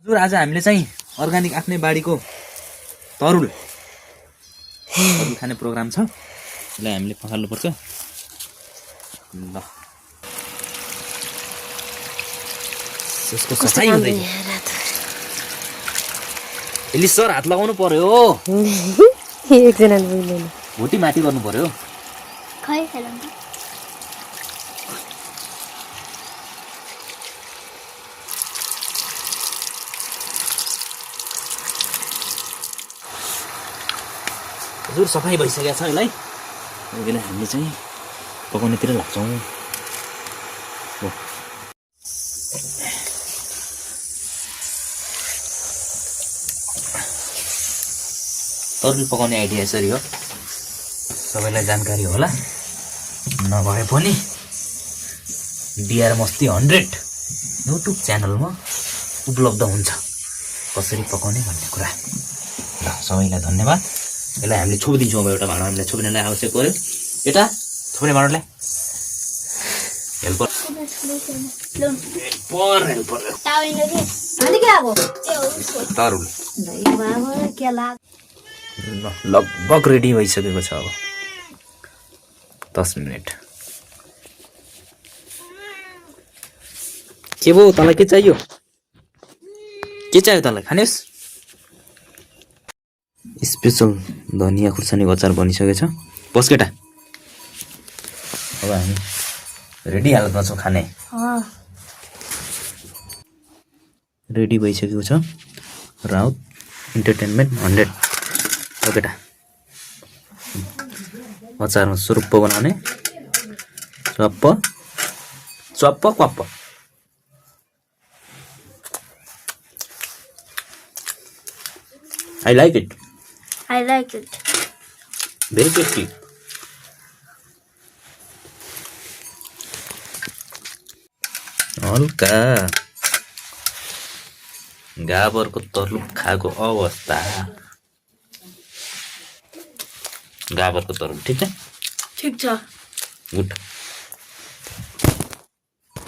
हजुर आज हामीले चाहिँ अर्गानिक आफ्नै बाडीको तरुल खाने प्रोग्राम छ। यसलाई हामीले पखाल्नु पर्छ। ल यसको सफाइ हुँदैन। यसले सर हात लगाउनु पर्यो। एकजनाले बुझ्दैन। भुटी माथि गर्नु पर्यो। खै खेलौँ त। हजुर सफाइ भइसकेको छ यसलाई। अहिले हामीले चाहिँ पकाउनेतिर लाग्छौँ। तरुल पकाउने आइडिया यसरी हो। सबैलाई जानकारी होला नभए पनि बिआर मस्ती 100 युट्युब च्यानलमा उपलब्ध हुन्छ कसरी पकाउने भन्ने कुरा। ल सबैलाई धन्यवाद। यसलाई हामीले छोपिदिन्छौँ। अब एउटा भाँडा हामीलाई छोप्नेलाई आवश्यक पर्यो। एउटा छोप्ने भाँडालाई हेल्पर तरुल लगभग रेडी भइसकेको छ। अब 10 मिनट। के भयो तँलाई के चाहियो? के चाहियो तँलाई? खानेस्? स्पेशल धनिया खुर्सानीको अचार बनिसकेको छ। बस केटा। अब हामी रेडी हालतमा छौँ खाने। रेडी भइसकेको छ। राउत इन्टरटेनमेन्ट 100 हो केटा। अचारमा सुरुप्प बनाउने। चप्प चप्प क्वाप्प। I like it. I like it. Very tasty. हल्का गाबरको तरुल खाएको अवस्था। गाबरको तरुल ठिक छ? ठिक छ। गुड।